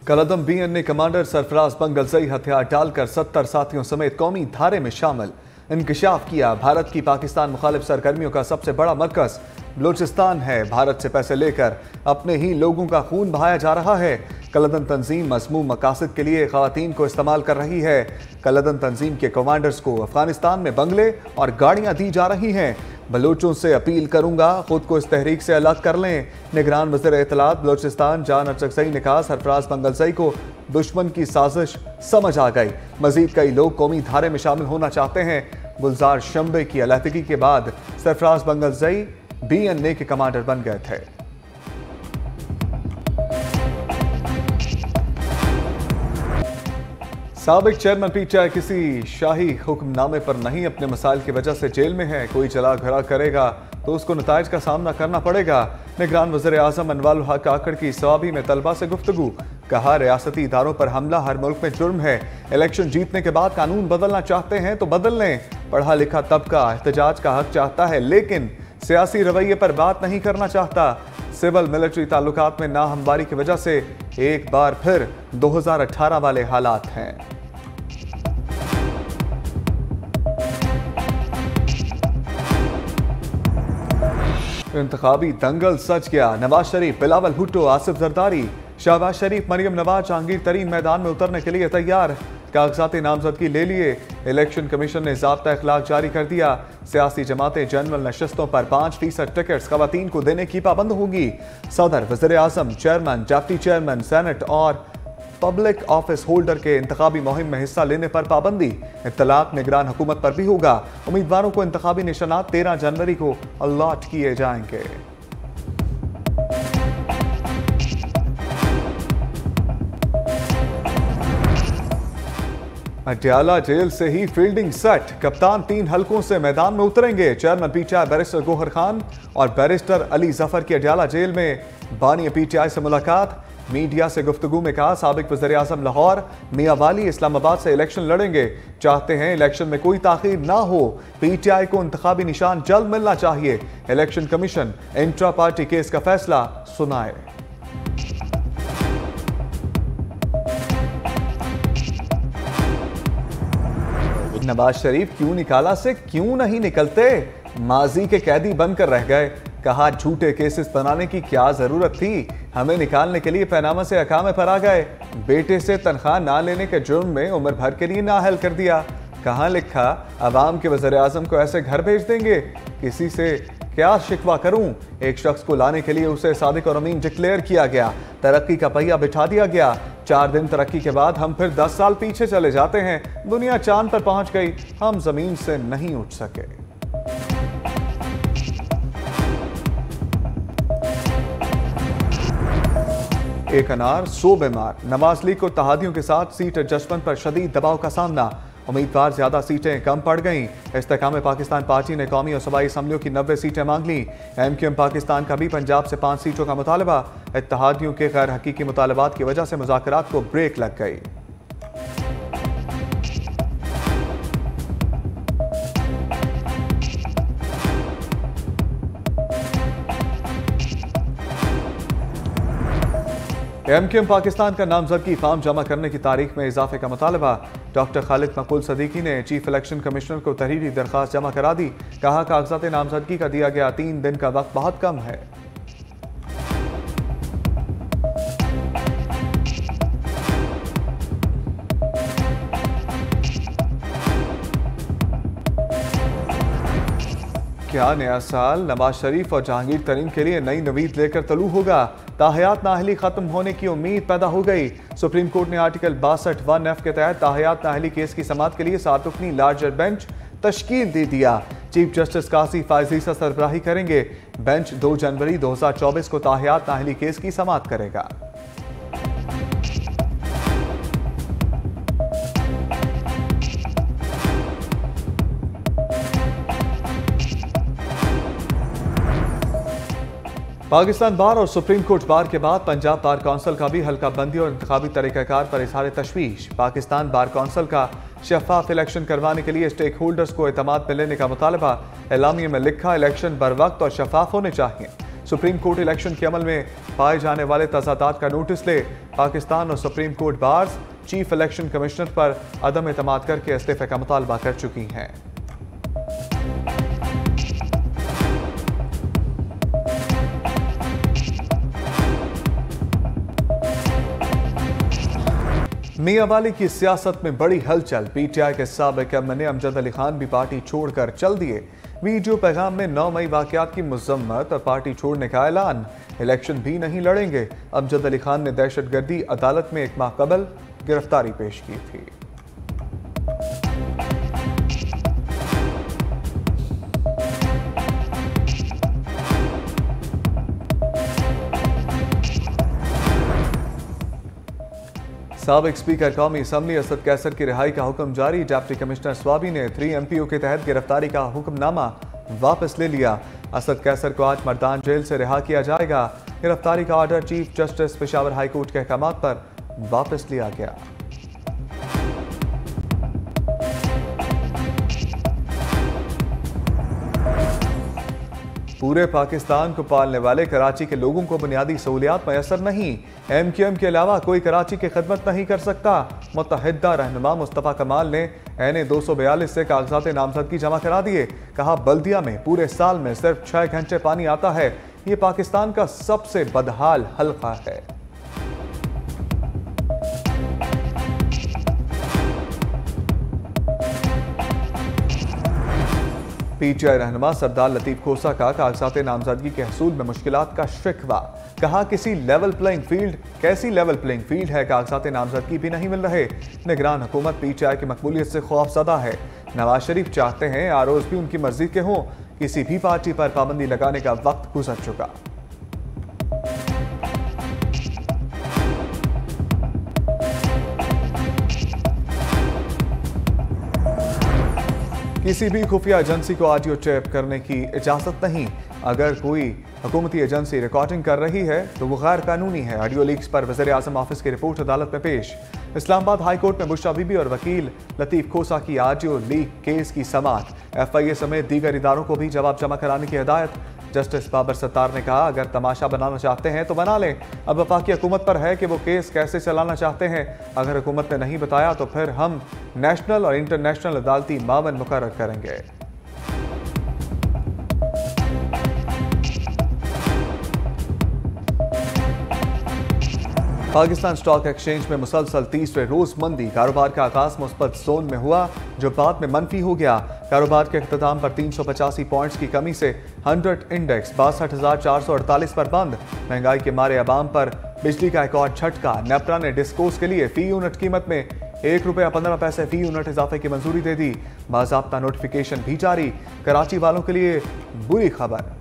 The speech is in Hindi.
कलअदम BNA कमांडर सरफराज बंगलजई हथियार डालकर 70 साथियों समेत कौमी धारे में शामिल। इंकशाफ किया, भारत की पाकिस्तान मुखालिफ सरगर्मियों का सबसे बड़ा मरकज बलूचिस्तान है। भारत से पैसे लेकर अपने ही लोगों का खून बहाया जा रहा है। कलअदम तंजीम मज़मूम मकासद के लिए ख़वातीन को इस्तेमाल कर रही है। कलअदम तंजीम के कमांडर्स को अफगानिस्तान में बंगले और गाड़ियाँ दी जा रही हैं। बलूचों से अपील करूंगा, खुद को इस तहरीक से अलग कर लें। निगरान वज़ीर इत्तलात बलूचिस्तान जान अरचकज़ई ने कहा, सरफराज बंगलजई को दुश्मन की साजिश समझ आ गई। मजीद कई लोग कौमी धारे में शामिल होना चाहते हैं। गुलजार शंबे की अलहदगी के बाद सरफराज बंगलजई BNA के कमांडर बन गए थे। साबिक चेयरमैन PTI किसी शाही हुक्मनामे पर नहीं, अपने मसाइल की वजह से जेल में है। कोई चला घरा करेगा तो उसको नताइज का सामना करना पड़ेगा। निगरान वज़ीर आज़म अनवारुल हक आकड़ की सवाबी में तलबा से गुफ्तगू। कहा, रियासती इदारों पर हमला हर मुल्क में जुर्म है। इलेक्शन जीतने के बाद कानून बदलना चाहते हैं तो बदल लें। पढ़ा लिखा तबका एहतजाज का हक चाहता है, लेकिन सियासी रवैये पर बात नहीं करना चाहता। सिविल मिलिट्री ताल्लुकात में नाहमवारी की वजह से एक बार फिर 2018 वाले हालात हैं। इंतखाबी दंगल सच गया। नवाज शरीफ, बिलावल भुट्टो, आसिफ जरदारी, शहबाज शरीफ, मरियम नवाज, जहांगीर तरीन मैदान में उतरने के लिए तैयार। कागजाती नामजदगी ले लिए। इलेक्शन कमीशन ने ज़ाब्ता इखलाक जारी कर दिया। सियासी जमातें जनरल नशस्तों पर 5% टिकट्स खवातीन को देने की पाबंद होगी। सदर, वज़ीर आज़म, चेयरमैन, डिप्टी चेयरमैन, सेनेट और पब्लिक ऑफिस होल्डर के इंतखाबी मुहिम में हिस्सा लेने पर पाबंदी। इत्तलाक निगरान हुकूमत पर भी होगा। उम्मीदवारों को इंतखाबी निशानात 13 जनवरी को अलॉट किए जाएंगे। अटियाला जेल से ही फील्डिंग सेट। कप्तान 3 हलकों से मैदान में उतरेंगे। Chairman PTI barrister Gohar Khan और बैरिस्टर अली जफर की अटियाला जेल में बानी PTI से मुलाकात। मीडिया से गुफ्तगू में कहा, साबिक वज़ीर आज़म लाहौर, मियां वाली इस्लामाबाद से इलेक्शन लड़ेंगे। चाहते हैं इलेक्शन में कोई ताखीर ना हो। PTI को इंतखाबी निशान जल्द मिलना चाहिए। Election commission intra party case का फैसला सुनाए। नवाज शरीफ क्यों निकाला से क्यों नहीं निकलते, माजी के कैदी बनकर रह गए। कहा, झूठे केसेस बनाने की क्या जरूरत थी, हमें निकालने के लिए पैनामा से अकामे पर आ गए। बेटे से तनख्वाह ना लेने के जुर्म में उम्र भर के लिए नाअहल कर दिया। कहाँ लिखा अवाम के वज़ीर आज़म को ऐसे घर भेज देंगे। किसी से क्या शिकवा करूं। एक शख्स को लाने के लिए उसे सादिक और अमीन डिक्लेयर किया गया। तरक्की का पहिया बिठा दिया गया। 4 दिन तरक्की के बाद हम फिर 10 साल पीछे चले जाते हैं। दुनिया चांद पर पहुंच गई, हम जमीन से नहीं उठ सके। एक अनार 100 बीमार। नवाज लीग को तहादियों के साथ सीट एडजस्टमेंट पर शदीद दबाव का सामना। उम्मीदवार ज्यादा सीटें कम पड़ गईं। इस्तेकाम पाकिस्तान पार्टी ने कौमी और सूबाई असम्बलियों की 90 सीटें मांग लीं। MQM पाकिस्तान का भी पंजाब से 5 सीटों का मुतालबा। इत्तेहादियों के गैर हकीकी मुतालबात की वजह से मुज़ाकरात को ब्रेक लग गई। MQM पाकिस्तान का नामजदगी फार्म जमा करने की तारीख में इजाफे का मुतालबा। डॉक्टर खालिद मकबूल सदीकी ने चीफ इलेक्शन कमिश्नर को तहरीरी दरख्वास्त जमा करा दी। कहा, कागजात नामजदगी का दिया गया 3 दिन का वक्त बहुत कम है। क्या नया साल नवाज शरीफ और जहांगीर तरीन के लिए नई नवीद लेकर तलू होगा। ताहयात नाअहली खत्म होने की उम्मीद पैदा हो गई। सुप्रीम कोर्ट ने आर्टिकल 62(1)(f) के तहत ताहयात नाअहली केस की समाअत के लिए 7 रुकनी लार्जर बेंच तश्कील दे दिया। चीफ जस्टिस कासी फायजीसा सरबराही करेंगे। बेंच 2 जनवरी 2024 को ताहयात नाअहली केस की समाअत करेगा। पाकिस्तान बार और सुप्रीम कोर्ट बार के बाद पंजाब बार कौंसिल का भी हल्का बंदी और इंतखाबी तरीक़ाकार पर इज़हार तशवीश। पाकिस्तान बार कौंसिल का शफाफ इलेक्शन करवाने के लिए स्टेक होल्डर्स को एतमाद में लेने का मुतालबा। एलामिया में लिखा, इलेक्शन बर वक्त और शफाफ होने चाहिए। सुप्रीम कोर्ट इलेक्शन के अमल में पाए जाने वाले तजादात का नोटिस ले। पाकिस्तान और supreme court bars chief election commissioner पर अदम एतमाद करके इस्तीफे का मुतालबा कर चुकी हैं। मियां वाली की सियासत में बड़ी हलचल। पीटीआई के साबिक एमएनए अमजद अली खान भी पार्टी छोड़कर चल दिए। वीडियो पैगाम में 9 मई वाकयात की मजम्मत और पार्टी छोड़ने का ऐलान। इलेक्शन भी नहीं लड़ेंगे। अमजद अली खान ने दहशतगर्दी अदालत में 1 माह कबल गिरफ्तारी पेश की थी। साबिक स्पीकर कौमी असम्बली असद कैसर की रिहाई का हुक्म जारी। डिप्टी कमिश्नर स्वाबी ने 3 MPO के तहत गिरफ्तारी का हुक्मनामा वापस ले लिया। असद कैसर को आज मर्दान जेल से रिहा किया जाएगा। गिरफ्तारी का order chief justice Peshawar high court के अहकामात पर वापस लिया गया। पूरे पाकिस्तान को पालने वाले कराची के लोगों को बुनियादी सहूलियात मैसर नहीं। MQM के अलावा कोई कराची की खिदमत नहीं कर सकता। मुत्तहिदा रहनुमा मुस्तफ़ा कमाल ने NA 242 से कागजात नामजदगी जमा करा दिए। कहा बल्दिया में पूरे साल में सिर्फ 6 घंटे पानी आता है। ये पाकिस्तान का सबसे बदहाल हल्का है। पीटीआई रहनुमा सरदार लतीफ खोसा का कागजात नामजदगी के हसूल में मुश्किलात का शिकवा। कहा कैसी लेवल प्लेइंग फील्ड है, कागजात नामजदगी भी नहीं मिल रहे। निगरान हुकूमत पीटीआई की मकबूलियत से खौफजदा है। नवाज शरीफ चाहते हैं आरओज भी उनकी मर्जी के हों। किसी भी पार्टी पर पाबंदी लगाने का वक्त गुजर चुका। किसी भी खुफिया एजेंसी को ऑडियो टेप करने की इजाजत नहीं। अगर कोई हुकूमती एजेंसी रिकॉर्डिंग कर रही है तो वो गैर कानूनी है। ऑडियो लीक्स पर वज़ीर आज़म ऑफिस की रिपोर्ट अदालत में पेश। इस्लामाबाद हाई कोर्ट में बुशरा बीबी और वकील लतीफ खोसा की ऑडियो लीक केस की समाअत। FIA समेत दीगर इदारों को भी जवाब जमा कराने की हिदायत। जस्टिस बाबर सत्तार ने कहा अगर तमाशा बनाना चाहते हैं तो बना लें। अब वफाकी हुकूमत पर है कि वो केस कैसे चलाना चाहते हैं। अगर हुकूमत ने नहीं बताया तो फिर हम नेशनल और इंटरनेशनल अदालती मामन मुकर्रर करेंगे। पाकिस्तान स्टॉक एक्सचेंज में मुसलसल तीसरे रोज मंदी। कारोबार का आगाज मुस्बत जोन में हुआ जो बाद में मनफी हो गया। कारोबार के इख्तिताम पर 385 पॉइंट्स की कमी से 100 इंडेक्स 62,448 पर बंद। महंगाई के मारे अवाम पर बिजली का एक और झटका। नेपरा ने डिस्कोस के लिए फी यूनिट कीमत में ₹1.15 फी यूनिट इजाफे की मंजूरी दे दी। बाज़ाब्ता नोटिफिकेशन भी जारी। कराची वालों के लिए बुरी खबर।